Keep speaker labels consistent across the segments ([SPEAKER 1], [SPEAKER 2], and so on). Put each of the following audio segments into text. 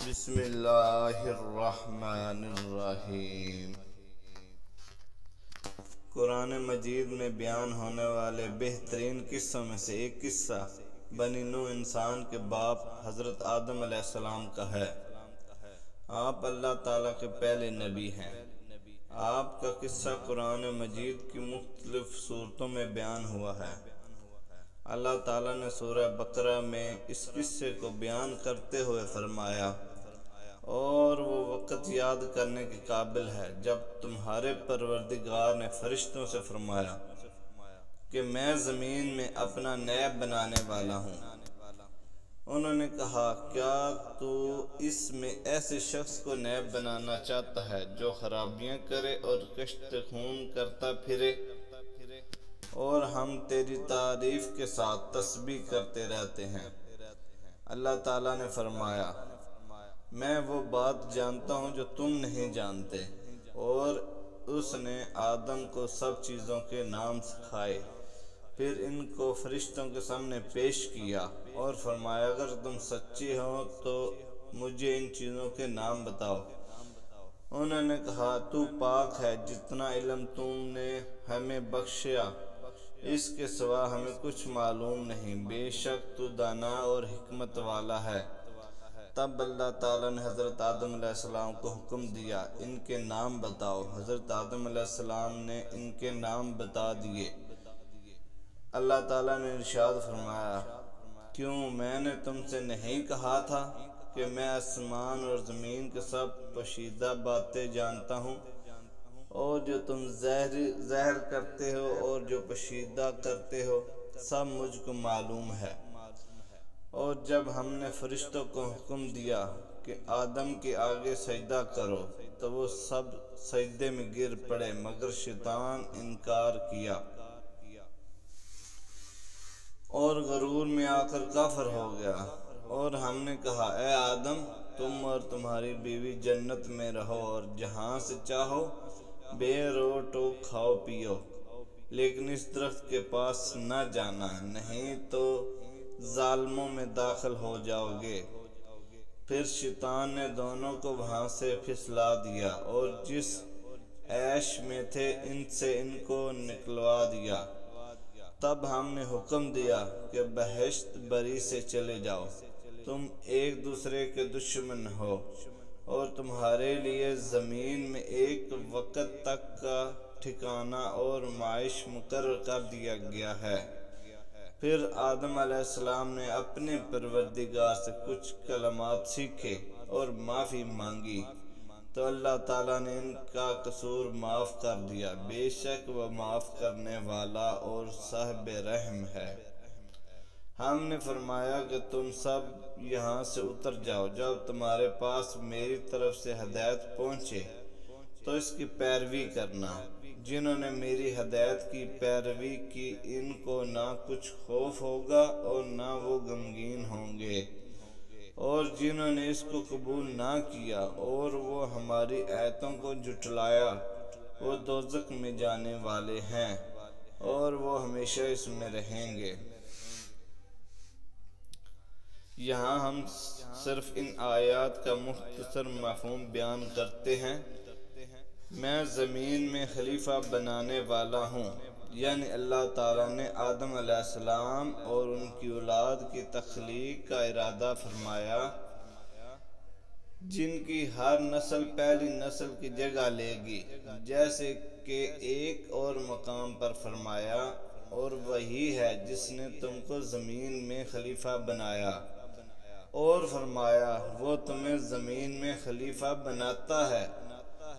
[SPEAKER 1] بسم اللہ الرحمن الرحیم۔ قرآن مجید میں بیان ہونے والے بہترین قصوں میں سے ایک قصہ بنی نوح انسان کے باپ حضرت آدم علیہ السلام کا ہے۔ آپ اللہ تعالیٰ کے پہلے نبی ہیں۔ آپ کا قصہ قرآن مجید کی مختلف صورتوں میں بیان ہوا ہے۔ اللہ تعالیٰ نے سورہ بقرہ میں اس قصے کو بیان کرتے ہوئے فرمایا، اور وہ وقت یاد کرنے کے قابل ہے جب تمہارے پروردگار نے فرشتوں سے فرمایا کہ میں زمین میں اپنا نیب بنانے والا ہوں۔ انہوں نے کہا، کیا تو اس میں ایسے شخص کو نیب بنانا چاہتا ہے جو خرابیاں کرے اور کشت خون کرتا پھرے، اور ہم تیری تعریف کے ساتھ تسبیح کرتے رہتے ہیں؟ اللہ تعالیٰ نے فرمایا، میں وہ بات جانتا ہوں جو تم نہیں جانتے، اور اس نے آدم کو سب چیزوں کے نام سکھائے، پھر ان کو فرشتوں کے سامنے پیش کیا اور فرمایا، اگر تم سچے ہو تو مجھے ان چیزوں کے نام بتاؤ۔ انہوں نے کہا، تو پاک ہے، جتنا علم تم نے ہمیں بخشا اس کے سوا ہمیں کچھ معلوم نہیں، بے شک تو دانا اور حکمت والا ہے۔ تب اللہ تعالیٰ نے حضرت آدم علیہ السلام کو حکم دیا، ان کے نام بتاؤ۔ حضرت آدم علیہ السلام نے ان کے نام بتا دیے۔ اللہ تعالیٰ نے ارشاد فرمایا، کیوں میں نے تم سے نہیں کہا تھا کہ میں آسمان اور زمین کے سب پوشیدہ باتیں جانتا ہوں، اور جو تم ظاہر کرتے ہو اور جو پوشیدہ کرتے ہو سب مجھ کو معلوم ہے۔ اور جب ہم نے فرشتوں کو حکم دیا کہ آدم کے آگے سجدہ کرو تو وہ سب سجدے میں گر پڑے مگر شیطان انکار کیا اور غرور میں آ کر کافر ہو گیا۔ اور ہم نے کہا، اے آدم، تم اور تمہاری بیوی جنت میں رہو اور جہاں سے چاہو بے روک ٹوک کھاؤ پیو، لیکن اس درخت کے پاس نہ جانا، نہیں تو ظالموں میں داخل ہو جاؤ گے۔ پھر شیطان نے دونوں کو وہاں سے پھسلا دیا اور جس عیش میں تھے ان سے ان کو نکلوا دیا۔ تب ہم نے حکم دیا کہ بہشت بری سے چلے جاؤ، تم ایک دوسرے کے دشمن ہو، اور تمہارے لیے زمین میں ایک وقت تک کا ٹھکانہ اور معاش مقرر کر دیا گیا ہے۔ پھر آدم علیہ السلام نے اپنے پروردگار سے کچھ کلمات سیکھے اور معافی مانگی تو اللہ تعالیٰ نے ان کا قصور معاف کر دیا، بے شک وہ معاف کرنے والا اور صاحب رحم ہے۔ ہم نے فرمایا کہ تم سب یہاں سے اتر جاؤ، جب تمہارے پاس میری طرف سے ہدایت پہنچے تو اس کی پیروی کرنا۔ جنہوں نے میری ہدایت کی پیروی کی ان کو نہ کچھ خوف ہوگا اور نہ وہ غمگین ہوں گے، اور جنہوں نے اس کو قبول نہ کیا اور وہ ہماری آیتوں کو جھٹلایا وہ دوزخ میں جانے والے ہیں اور وہ ہمیشہ اس میں رہیں گے۔ یہاں ہم صرف ان آیات کا مختصر مفہوم بیان کرتے ہیں۔ میں زمین میں خلیفہ بنانے والا ہوں، یعنی اللہ تعالیٰ نے آدم علیہ السلام اور ان کی اولاد کی تخلیق کا ارادہ فرمایا، جن کی ہر نسل پہلی نسل کی جگہ لے گی، جیسے کہ ایک اور مقام پر فرمایا، اور وہی ہے جس نے تم کو زمین میں خلیفہ بنایا، اور فرمایا وہ تمہیں زمین میں خلیفہ بناتا ہے۔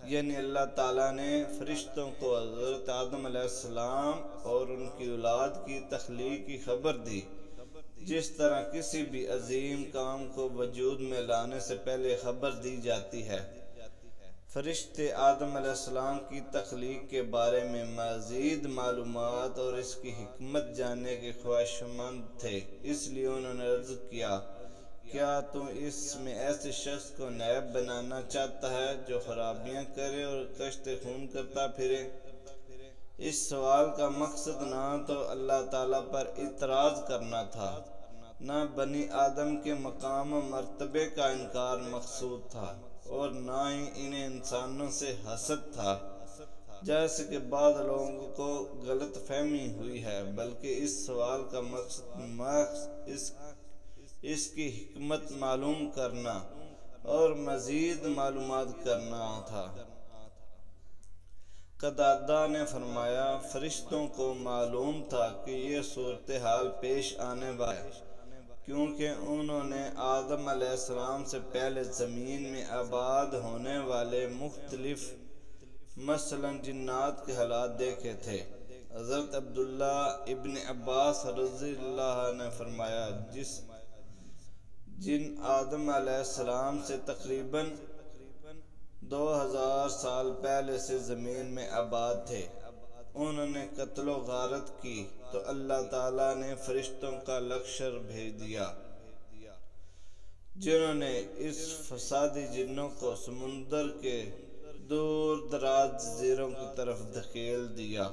[SPEAKER 1] یعنی اللہ تعالیٰ نے فرشتوں کو حضرت آدم علیہ السلام اور ان کی اولاد کی تخلیق کی خبر دی، جس طرح کسی بھی عظیم کام کو وجود میں لانے سے پہلے خبر دی جاتی ہے۔ فرشتے آدم علیہ السلام کی تخلیق کے بارے میں مزید معلومات اور اس کی حکمت جاننے کے خواہشمند تھے، اس لیے انہوں نے عرض کیا، کیا تو اس میں ایسے شخص کو نیب بنانا چاہتا ہے جو خرابیاں کرے اور کشت خون کرتا پھرے؟ اس سوال کا مقصد نہ تو اللہ تعالیٰ پر اعتراض کرنا تھا نہ بنی آدم کے مقام و مرتبے کا انکار مقصود تھا اور نہ ہی انہیں انسانوں سے حسد تھا جیسے کہ بعض لوگوں کو غلط فہمی ہوئی ہے، بلکہ اس سوال کا مقصد اس کی حکمت معلوم کرنا اور مزید معلومات کرنا تھا۔ قتادہ نے فرمایا، فرشتوں کو معلوم تھا کہ یہ صورتحال پیش آنے والی ہے، کیونکہ انہوں نے آدم علیہ السلام سے پہلے زمین میں آباد ہونے والے مختلف مثلاً جنات کے حالات دیکھے تھے۔ حضرت عبداللہ ابن عباس رضی اللہ عنہ نے فرمایا، جن آدم علیہ السلام سے تقریباً 2000 سال پہلے سے زمین میں آباد تھے، انہوں نے قتل و غارت کی تو اللہ تعالیٰ نے فرشتوں کا لشکر بھیج دیا جنہوں نے اس فسادی جنوں کو سمندر کے دور دراز جزیروں کی طرف دھکیل دیا۔